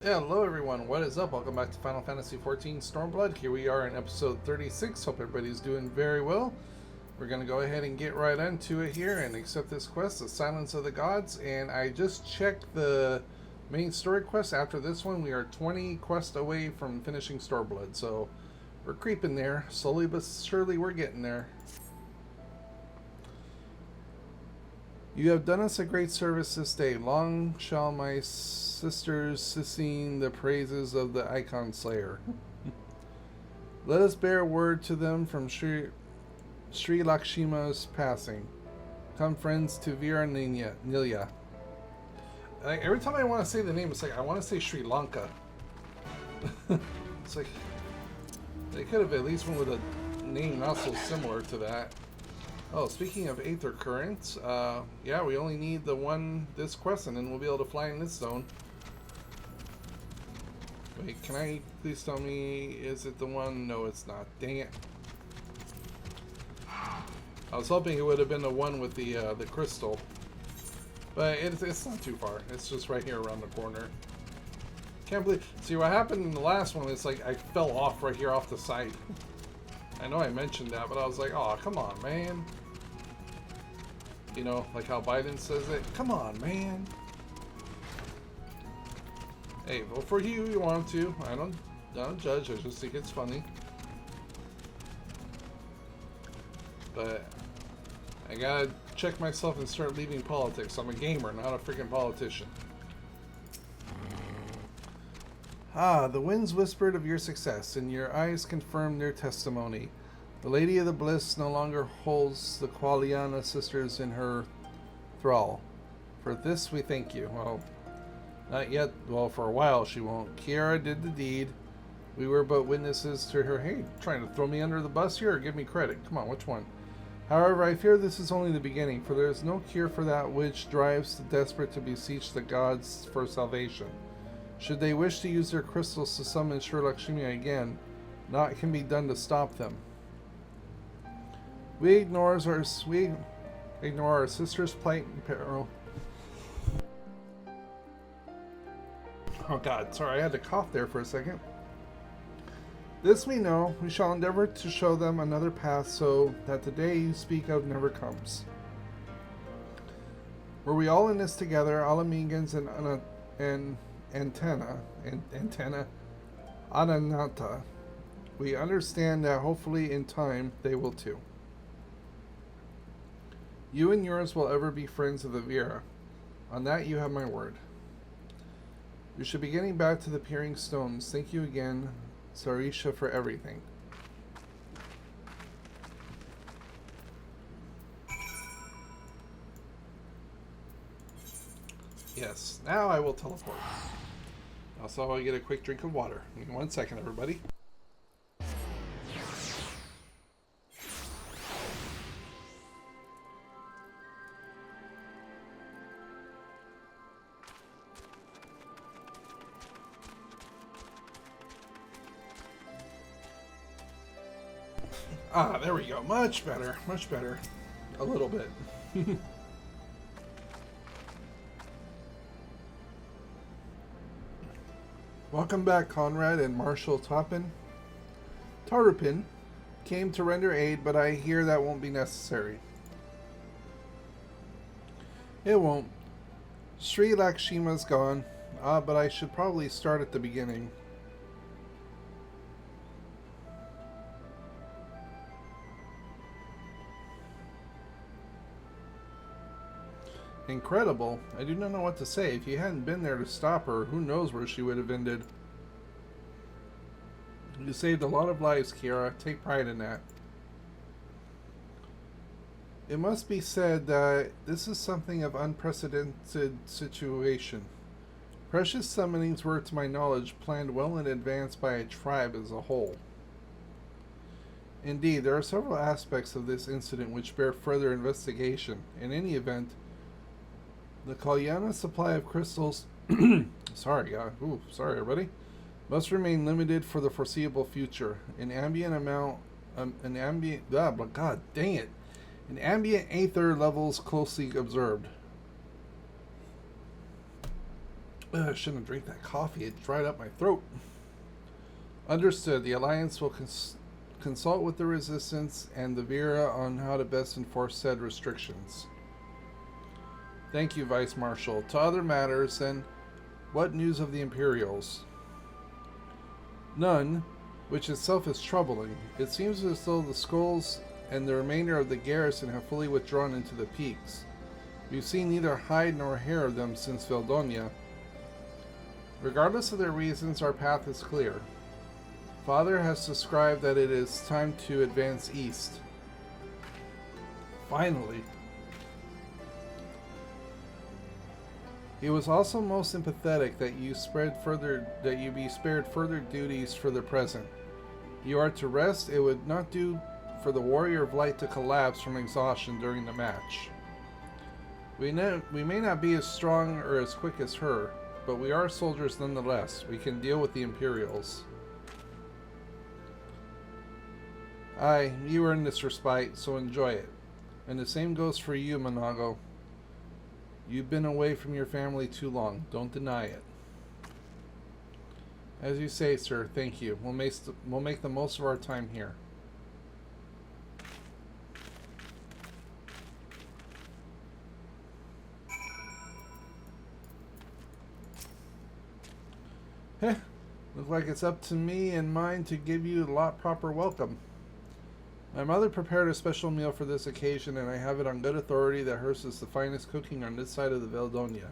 Hello everyone, what is up? Welcome back to Final Fantasy XIV Stormblood. Here we are in episode 36. Hope everybody's doing very well. We're going to go ahead and get right into it here and accept this quest, The Silence of the Gods. And I just checked the main story quest. After this one, we are 20 quests away from finishing Stormblood. So we're creeping there. Slowly but surely we're getting there. You have done us a great service this day. Long shall my sisters sing the praises of the Icon Slayer. Let us bear word to them from Sri Lakshima's passing. Come, friends, to Vira Nilya. Every time I want to say the name, it's like I want to say Sri Lanka. It's like they could have at least went with a name not so similar to that. Oh, speaking of Aether Currents, yeah, we only need this quest, and then we'll be able to fly in this zone. Wait, can I please tell me, is it the one? No, it's not. Dang it. I was hoping it would have been the one with the crystal. But it's not too far. It's just right here around the corner. Can't believe... See, what happened in the last one, it's like I fell off right here off the side. I know I mentioned that, but I was like, oh, come on, man. You know, like how Biden says it. Come on, man. Hey, vote for you if you want to. I don't judge. I just think it's funny. But I gotta check myself and start leaving politics. I'm a gamer, not a freaking politician. Ah, the winds whispered of your success, and your eyes confirmed their testimony. The Lady of the Bliss no longer holds the Qualiana sisters in her thrall. For this we thank you. Well, not yet. Well, for a while she won't. Kiara did the deed. We were but witnesses to her. Hey, trying to throw me under the bus here or give me credit? Come on, which one? However, I fear this is only the beginning, for there is no cure for that which drives the desperate to beseech the gods for salvation. Should they wish to use their crystals to summon Sri Lakshmi again, naught can be done to stop them. We ignore our sister's plight and peril. Oh God, sorry, I had to cough there for a second. This we know, we shall endeavor to show them another path so that the day you speak of never comes. Were we all in this together, Alamegans and Ananata, we understand that hopefully in time they will too. You and yours will ever be friends of the Vira. On that you have my word. We should be getting back to the Peering Stones. Thank you again, Sarisha, for everything. Yes, now I will teleport. Also, I'll get a quick drink of water. Give me 1 second, everybody. Ah, there we go. Much better. Much better. A little bit. Welcome back, Conrad and Marshal Tarupin came to render aid, but I hear that won't be necessary. It won't. Sri Lakshima's gone. But I should probably start at the beginning. Incredible. I do not know what to say. If you hadn't been there to stop her, who knows where she would have ended. You saved a lot of lives, Kiara. Take pride in that. It must be said that this is something of unprecedented situation. Precious summonings were, to my knowledge, planned well in advance by a tribe as a whole. Indeed, there are several aspects of this incident which bear further investigation. In any event, the Kalyana supply of crystals sorry everybody, must remain limited for the foreseeable future. An ambient aether levels closely observed. I shouldn't have drank that coffee. It dried up my throat. Understood. The Alliance will consult with the Resistance and the Vera on how to best enforce said restrictions. Thank you, Vice Marshal. To other matters, then, what news of the Imperials? None, which itself is troubling. It seems as though the Skulls and the remainder of the garrison have fully withdrawn into the peaks. We've seen neither hide nor hair of them since Veldonia. Regardless of their reasons, our path is clear. Father has described that it is time to advance east. Finally. He was also most sympathetic that you be spared further duties for the present. You are to rest. It would not do for the Warrior of Light to collapse from exhaustion during the match. We may not be as strong or as quick as her, but we are soldiers nonetheless. We can deal with the Imperials. Aye, you earned this respite, so enjoy it. And the same goes for you, Monago. You've been away from your family too long. Don't deny it. As you say, sir. Thank you. We'll make the most of our time here. Heh. Looks like it's up to me and mine to give you a lot proper welcome. My mother prepared a special meal for this occasion, and I have it on good authority that hers is the finest cooking on this side of the Veldonia.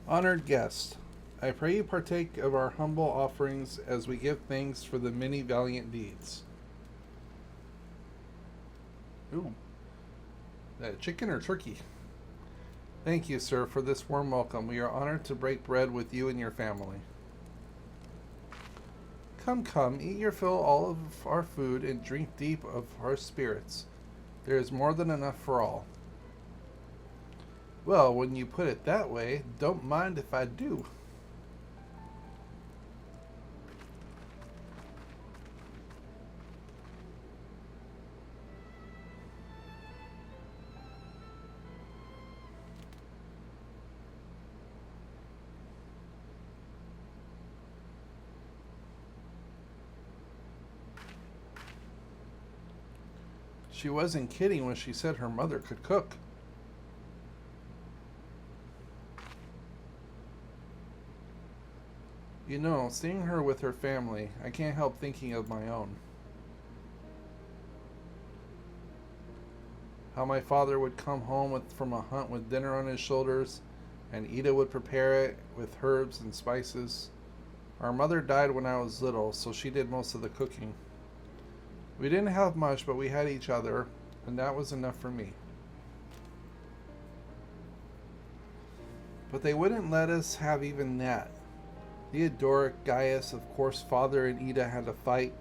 Honored guest, I pray you partake of our humble offerings as we give thanks for the many valiant deeds. Ooh. That chicken or turkey? Thank you, sir, for this warm welcome. We are honored to break bread with you and your family. Come, eat your fill all of our food and drink deep of our spirits. There is more than enough for all. Well, when you put it that way, don't mind if I do. She wasn't kidding when she said her mother could cook. You know, seeing her with her family, I can't help thinking of my own. How my father would come home from a hunt with dinner on his shoulders, and Ida would prepare it with herbs and spices. Our mother died when I was little, so she did most of the cooking. We didn't have much, but we had each other, and that was enough for me. But they wouldn't let us have even that. Theodoric, Gaius, of course, Father and Ida had to fight.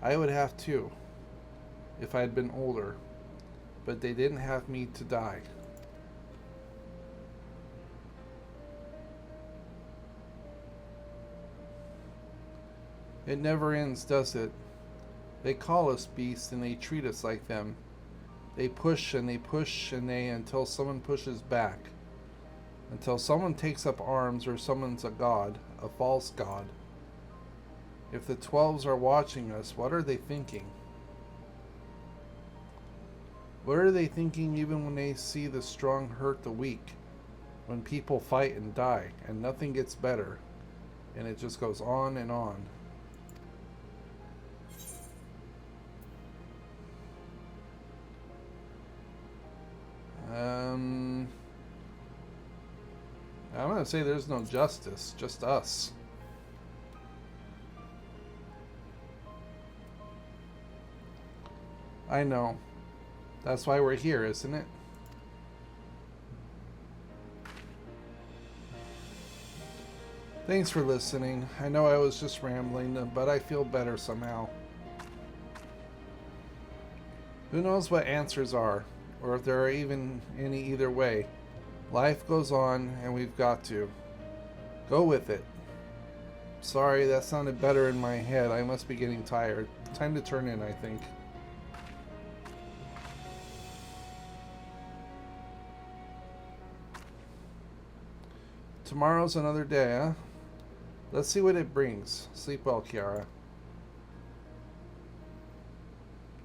I would have too, if I had been older. But they didn't have me to die. It never ends, does it? They call us beasts and they treat us like them. They push and they push and they until someone pushes back. Until someone takes up arms or summons a god, a false god. If the 12s are watching us, what are they thinking? What are they thinking even when they see the strong hurt the weak? When people fight and die and nothing gets better. And it just goes on and on. I'm going to say there's no justice, just us. I know. That's why we're here, isn't it? Thanks for listening. I know I was just rambling, but I feel better somehow. Who knows what answers are, or if there are even any either way. Life goes on, and we've got to go with it. Sorry, that sounded better in my head. I must be getting tired. Time to turn in, I think. Tomorrow's another day, huh? Let's see what it brings. Sleep well, Kiara.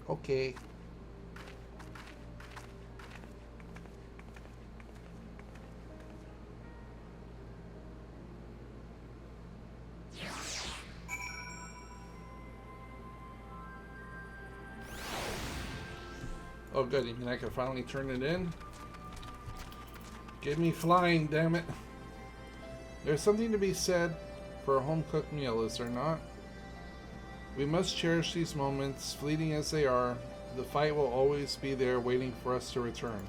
Okay. Oh good, you mean I can finally turn it in? Give me flying, damn it. There's something to be said for a home-cooked meal, is there not? We must cherish these moments, fleeting as they are. The fight will always be there waiting for us to return.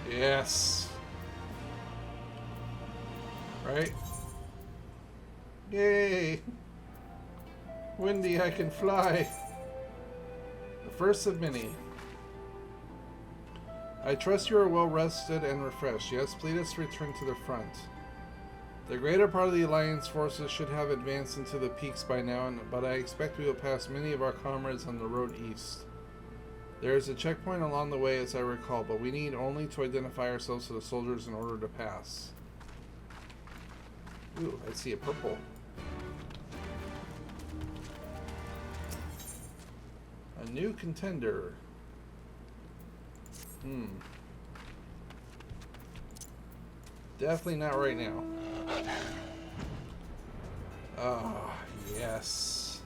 Yes. Right? Yay! Windy, I can fly. The first of many. I trust you are well rested and refreshed. Yes, please return to the front. The greater part of the Alliance forces should have advanced into the peaks by now, but I expect we will pass many of our comrades on the road east. There is a checkpoint along the way, as I recall, but we need only to identify ourselves to the soldiers in order to pass. Ooh, I see a purple. A new contender. Definitely not right now. Oh, yes.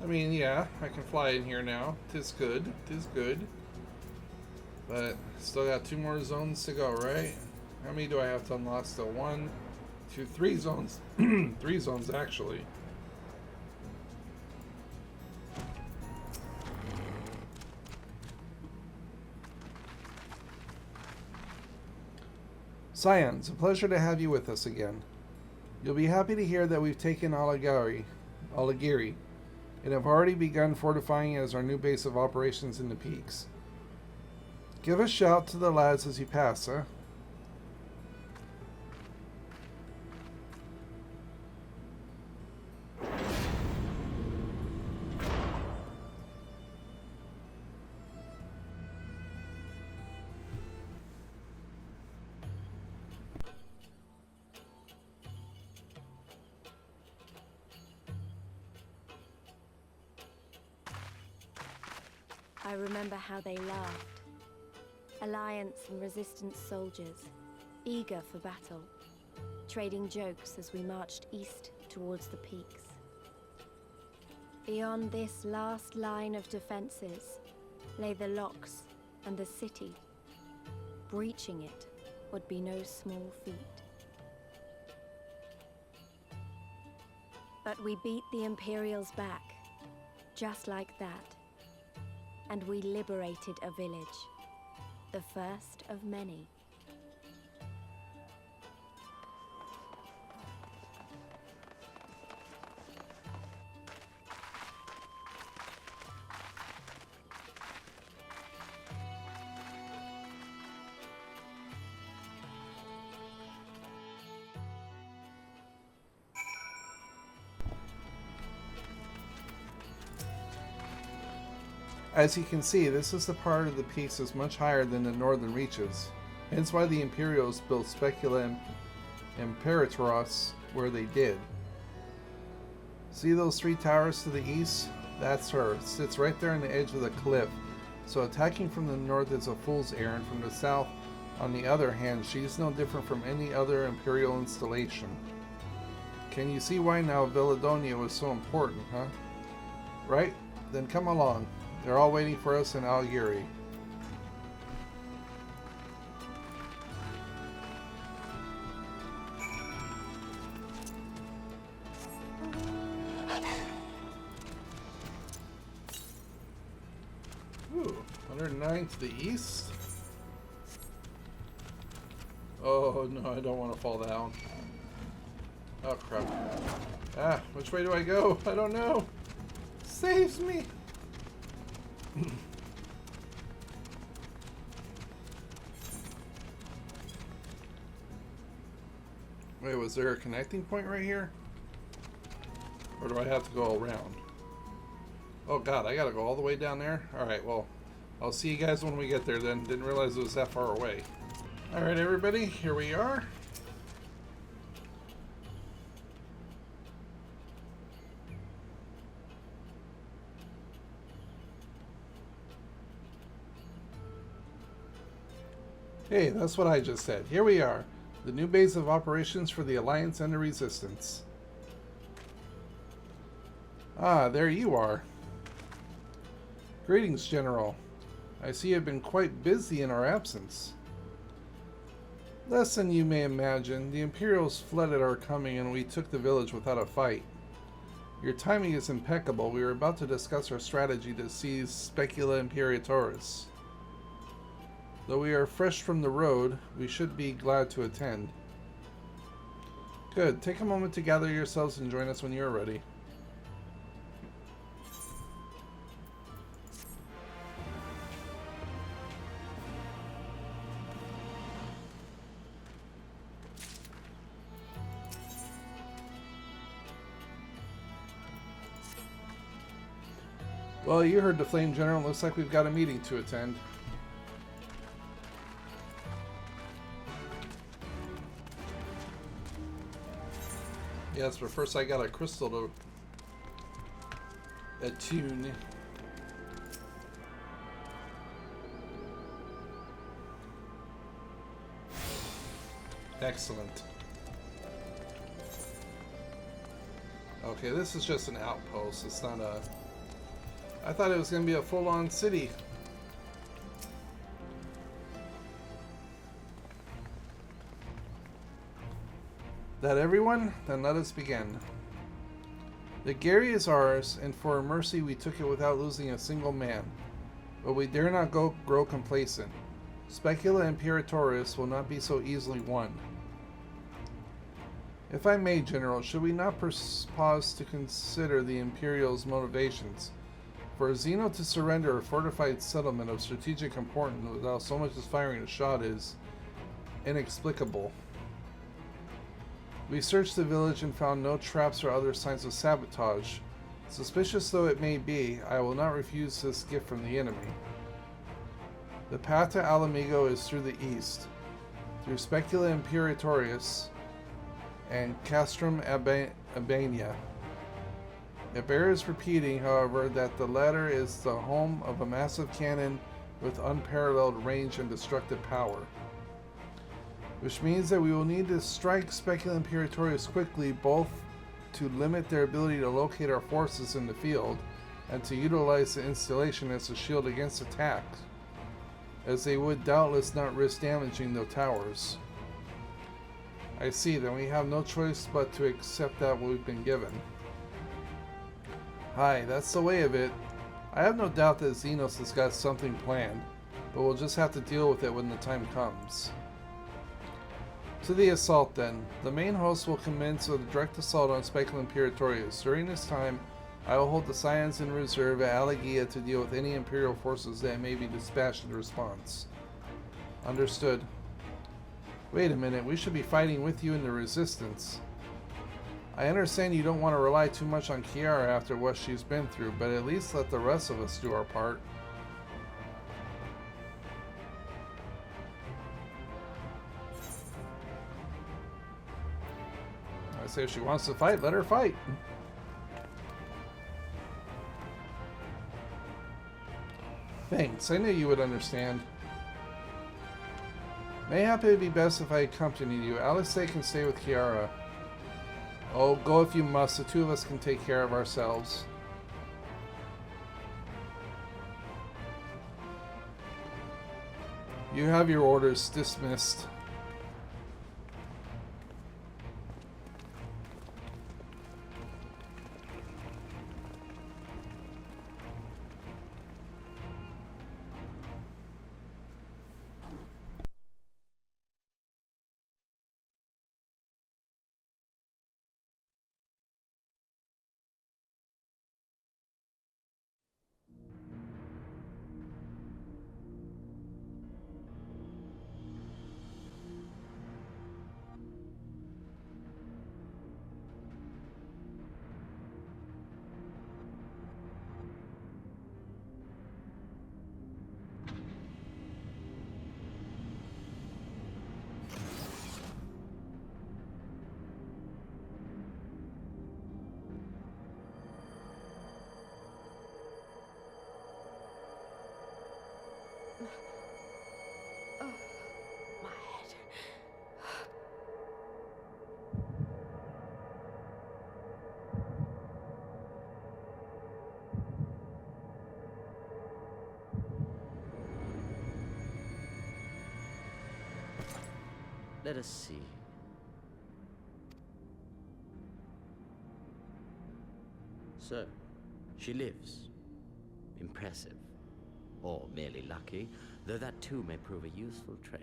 I mean, yeah, I can fly in here now. Tis good. Tis good. But still got 2 more zones to go, right? How many do I have to unlock still? 1, 2, 3 zones. 3 zones, actually. Scion, it's a pleasure to have you with us again. You'll be happy to hear that we've taken Aligiri, and have already begun fortifying it as our new base of operations in the peaks. Give a shout to the lads as you pass, huh? I remember how they laughed. Alliance and Resistance soldiers, eager for battle, trading jokes as we marched east towards the peaks. Beyond this last line of defenses lay the locks and the city. Breaching it would be no small feat. But we beat the Imperials back, just like that. And we liberated a village, the first of many. As you can see, this is the part of the peaks is much higher than the northern reaches, hence why the Imperials built Specula Imperatoros where they did. See those 3 towers to the east? That's her. It sits right there on the edge of the cliff, so attacking from the north is a fool's errand. From the south, on the other hand, she's no different from any other Imperial installation. Can you see why now Villadonia was so important, huh? Right? Then come along. They're all waiting for us in Aligiri. Ooh, 109 to the east. Oh no, I don't want to fall down. Oh crap. Ah, which way do I go? I don't know. Saves me. Wait, was there a connecting point right here? Or do I have to go around? Oh god, I gotta go all the way down there? Alright, well, I'll see you guys when we get there then. Didn't realize it was that far away. Alright everybody, here we are. Hey, that's what I just said. Here we are. The new base of operations for the Alliance and the Resistance. Ah, there you are. Greetings, General. I see you've been quite busy in our absence. Less than you may imagine, the Imperials fled at our coming and we took the village without a fight. Your timing is impeccable. We were about to discuss our strategy to seize Specula Imperatoris. Though we are fresh from the road, we should be glad to attend. Good. Take a moment to gather yourselves and join us when you are ready. Well, you heard the Flame General. Looks like we've got a meeting to attend. Yes, but first I got a crystal to attune. Excellent. Okay, this is just an outpost. It's not a... I thought it was going to be a full-on city. That everyone? Then let us begin. The Gary is ours, and for mercy we took it without losing a single man. But we dare not grow complacent. Specula Imperatoris will not be so easily won. If I may, General, should we not pause to consider the Imperial's motivations? For Zeno to surrender a fortified settlement of strategic importance without so much as firing a shot is inexplicable. We searched the village and found no traps or other signs of sabotage. Suspicious though it may be, I will not refuse this gift from the enemy. The path to Alamigo is through the east, through Specula Imperatorius and Castrum Abania. It bears repeating, however, that the latter is the home of a massive cannon with unparalleled range and destructive power. Which means that we will need to strike Specula Imperatorius quickly, both to limit their ability to locate our forces in the field, and to utilize the installation as a shield against attack, as they would doubtless not risk damaging the towers. I see, then we have no choice but to accept that what we've been given. Hi, that's the way of it. I have no doubt that Xenos has got something planned, but we'll just have to deal with it when the time comes. To the assault then. The main host will commence with a direct assault on Specula Imperatorius. During this time, I will hold the Scions in reserve at Alagia to deal with any Imperial forces that may be dispatched in response. Understood. Wait a minute, we should be fighting with you in the Resistance. I understand you don't want to rely too much on Kiara after what she's been through, but at least let the rest of us do our part. I say if she wants to fight, let her fight. Thanks, I knew you would understand. Mayhap it would be best if I accompanied you. Alistair can stay with Kiara. Oh, go if you must. The two of us can take care of ourselves. You have your orders. Dismissed. Let us see. So, she lives. Impressive. Or merely lucky, though that too may prove a useful trait.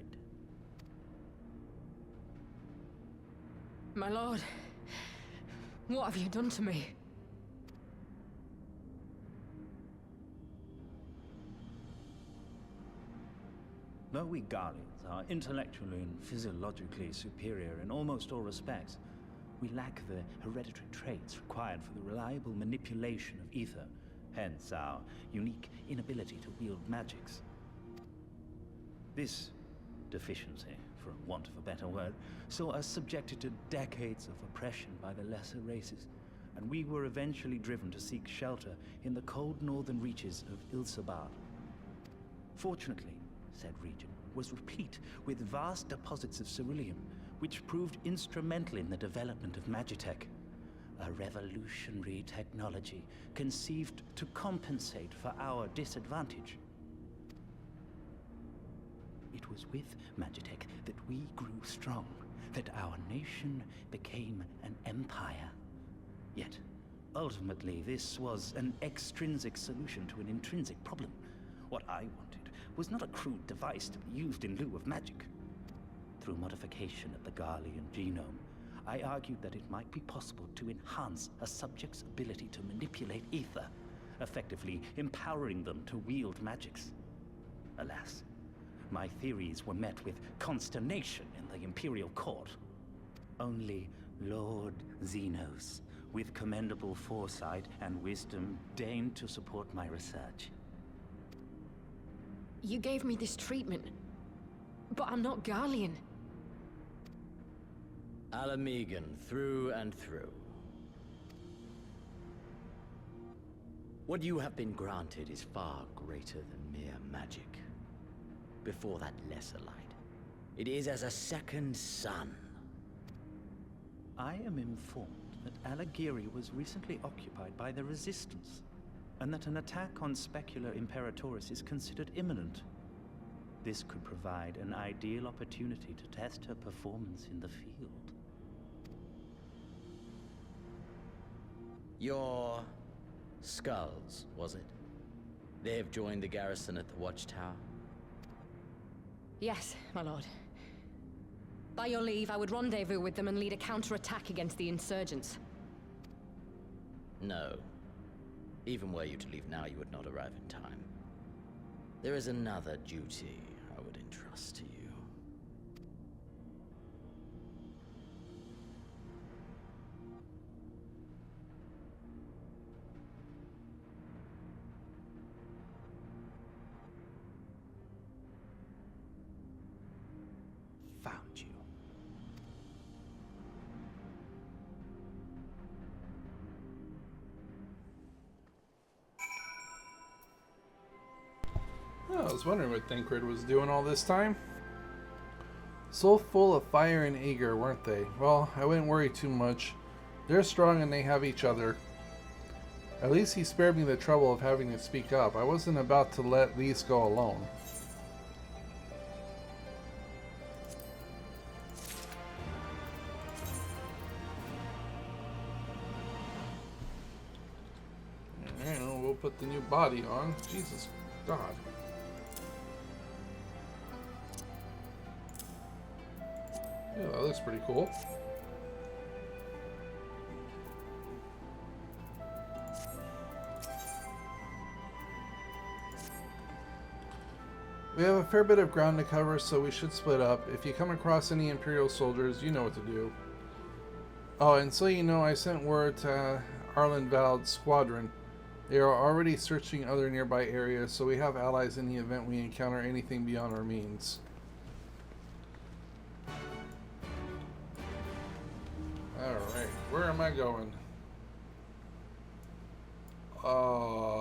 My lord, what have you done to me? Though we Guardians are intellectually and physiologically superior in almost all respects, we lack the hereditary traits required for the reliable manipulation of ether, hence our unique inability to wield magics. This deficiency, for want of a better word, saw us subjected to decades of oppression by the lesser races, and we were eventually driven to seek shelter in the cold northern reaches of Ilsabad. Fortunately, said region was replete with vast deposits of ceruleum, which proved instrumental in the development of Magitech, a revolutionary technology conceived to compensate for our disadvantage. It was with Magitech that we grew strong, that our nation became an empire. Yet, ultimately, this was an extrinsic solution to an intrinsic problem. What I wanted was not a crude device to be used in lieu of magic. Through modification of the Garlean genome, I argued that it might be possible to enhance a subject's ability to manipulate ether, effectively empowering them to wield magics. Alas, my theories were met with consternation in the Imperial Court. Only Lord Xenos, with commendable foresight and wisdom, deigned to support my research. You gave me this treatment, but I'm not Garlean. Alamegan, through and through. What you have been granted is far greater than mere magic. Before that lesser light, it is as a second sun. I am informed that Alagiri was recently occupied by the Resistance, and that an attack on Specular Imperatoris is considered imminent. This could provide an ideal opportunity to test her performance in the field. Your skulls, was it? They have joined the garrison at the watchtower? Yes, my lord. By your leave, I would rendezvous with them and lead a counterattack against the insurgents. No. Even were you to leave now, you would not arrive in time. There is another duty I would entrust to you. Found you. Oh, I was wondering what Thancred was doing all this time. So full of fire and eager, weren't they? Well, I wouldn't worry too much. They're strong and they have each other. At least he spared me the trouble of having to speak up. I wasn't about to let Lise go alone. Alright, well, we'll put the new body on. Jesus God. Yeah, that looks pretty cool. We have a fair bit of ground to cover, so we should split up. If you come across any Imperial soldiers, you know what to do. Oh, and so you know, I sent word to Arlenvald's squadron. They are already searching other nearby areas, so we have allies in the event we encounter anything beyond our means. Alright, where am I going? All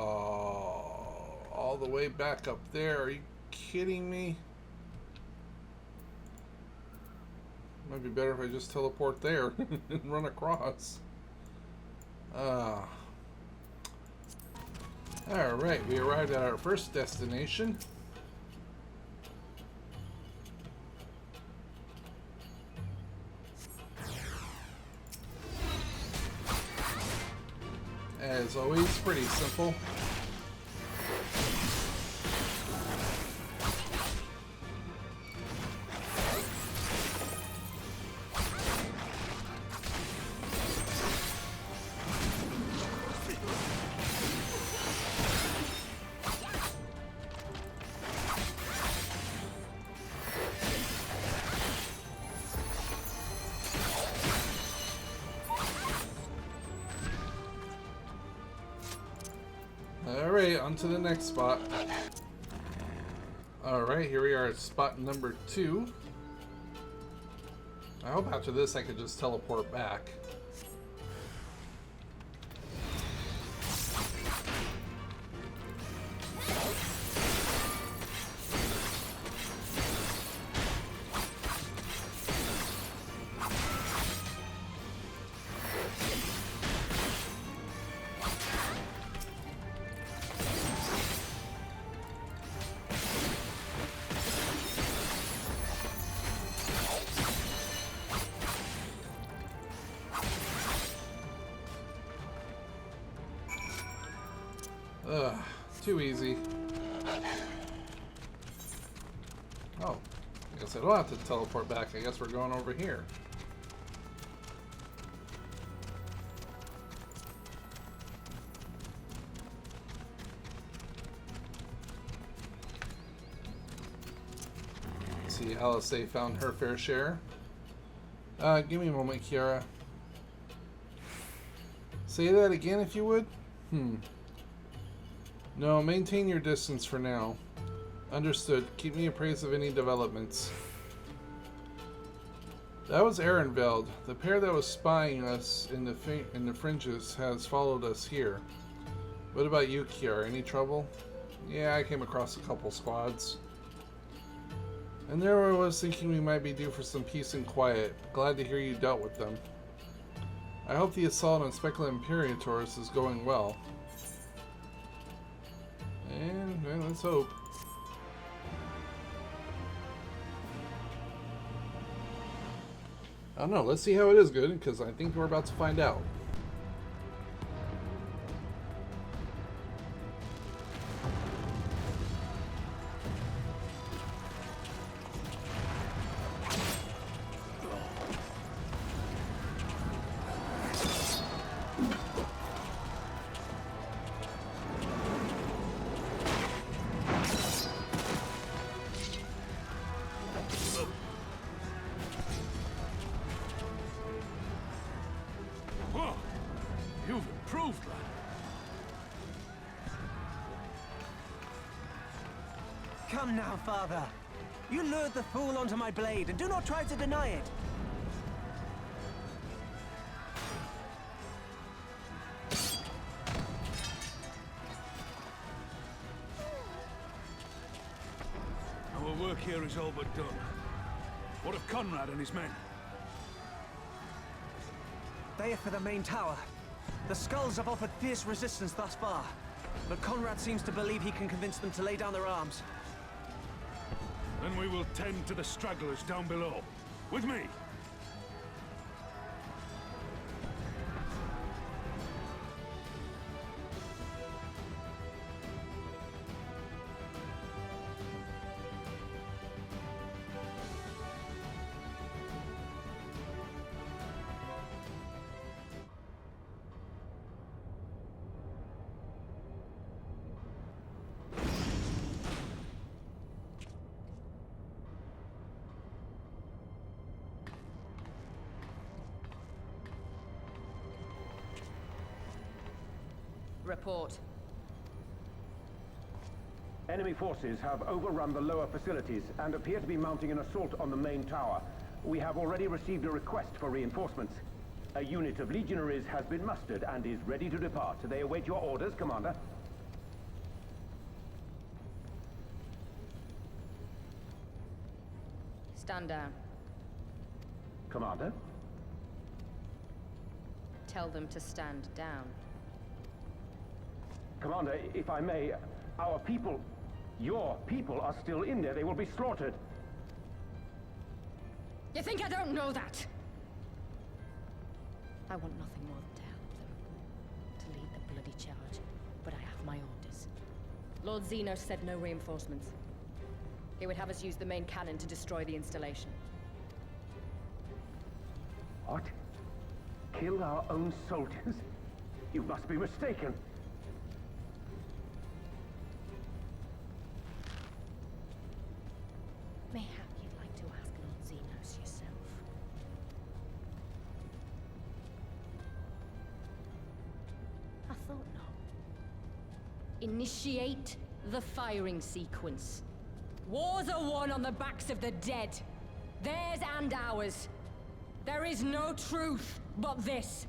the way back up there. Are you kidding me? Might be better if I just teleport there and run across. Alright, we arrived at our first destination. As always, pretty simple. Alright, on to the next spot. Alright, here we are at spot number 2. I hope after this I could just teleport back. Ugh, too easy. Oh, I guess I don't have to teleport back. I guess we're going over here. Let's see, Alice found her fair share. Give me a moment, Kiara. Say that again if you would? No, maintain your distance for now. Understood. Keep me appraised of any developments. That was Ehrenfeld. The pair that was spying us in the fringes has followed us here. What about you, Kiara? Any trouble? Yeah, I came across a couple squads. And there I was thinking we might be due for some peace and quiet. Glad to hear you dealt with them. I hope the assault on Specula Imperator's is going well. And well, let's hope. I don't know. Let's see how it is good, because I think we're about to find out. You've improved, lad. Come now, father. You lured the fool onto my blade, and do not try to deny it. Our work here is all but done. What of Conrad and his men? They are for the main tower. The skulls have offered fierce resistance thus far, but Conrad seems to believe he can convince them to lay down their arms. Then we will tend to the stragglers down below. With me! Report. Enemy forces have overrun the lower facilities and appear to be mounting an assault on the main tower. We have already received a request for reinforcements. A unit of legionaries has been mustered and is ready to depart. They await your orders, Commander. Stand down. Commander? Tell them to stand down. Commander, if I may, our people, your people are still in there. They will be slaughtered. You think I don't know that? I want nothing more than to help them, to lead the bloody charge, but I have my orders. Lord Xenos said no reinforcements. He would have us use the main cannon to destroy the installation. What? Kill our own soldiers? You must be mistaken. Mayhap you'd like to ask Lord Xenos yourself. I thought not. Initiate the firing sequence. Wars are won on the backs of the dead. Theirs and ours. There is no truth but this.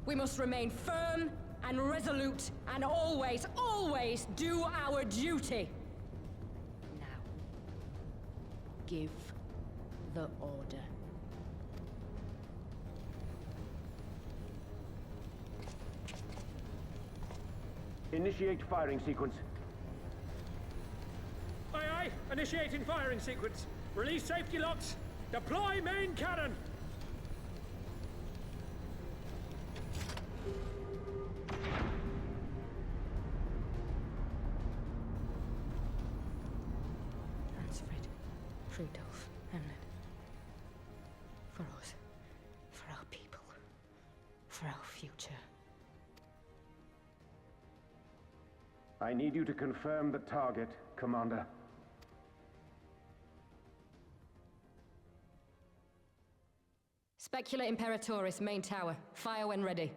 We must remain firm and resolute and always, always do our duty. Now, give the order. Initiate firing sequence. Aye, aye. Initiating firing sequence. Release safety locks. Deploy main cannon. Ransford, Rudolph, Hamlet. For us. For our people. For our future. I need you to confirm the target, Commander. Specula Imperatoris, main tower. Fire when ready.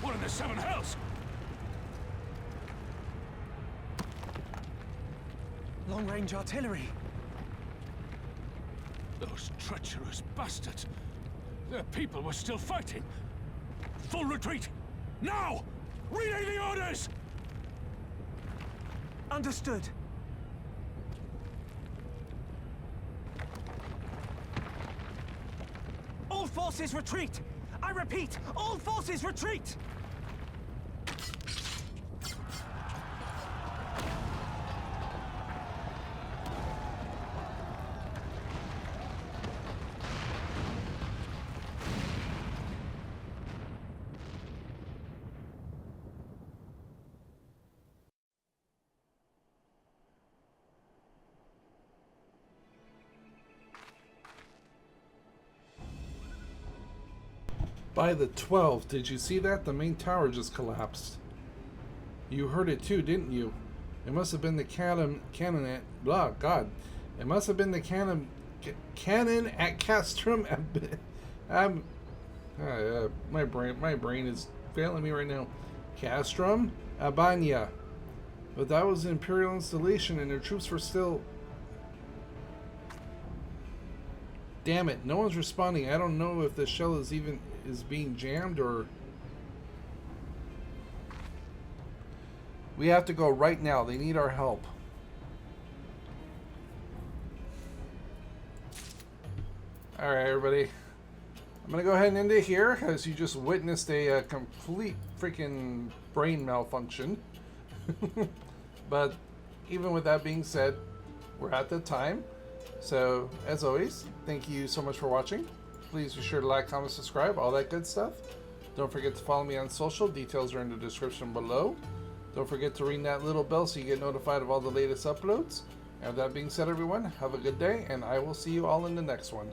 What in the seven hells? Long-range artillery. Those treacherous bastards. Their people were still fighting. Full retreat! Now! Relay the orders! Understood. All forces retreat! I repeat, all forces retreat! By the 12th, did you see that? The main tower just collapsed. You heard it too, didn't you? It must have been the cannon at... Blah, God. It must have been the cannon at Castrum. My brain is failing me right now. Castrum Abania. But that was an Imperial installation and their troops were still... Damn it, no one's responding. I don't know if the shell is being jammed or... We have to go right now. They need our help. Alright, everybody. I'm going to go ahead and end it here, as you just witnessed a complete freaking brain malfunction. But even with that being said, we're at the time. So, as always, thank you so much for watching. Please be sure to like, comment, subscribe, all that good stuff. Don't forget to follow me on social. Details are in the description below. Don't forget to ring that little bell so you get notified of all the latest uploads. And that being said, everyone, have a good day, and I will see you all in the next one.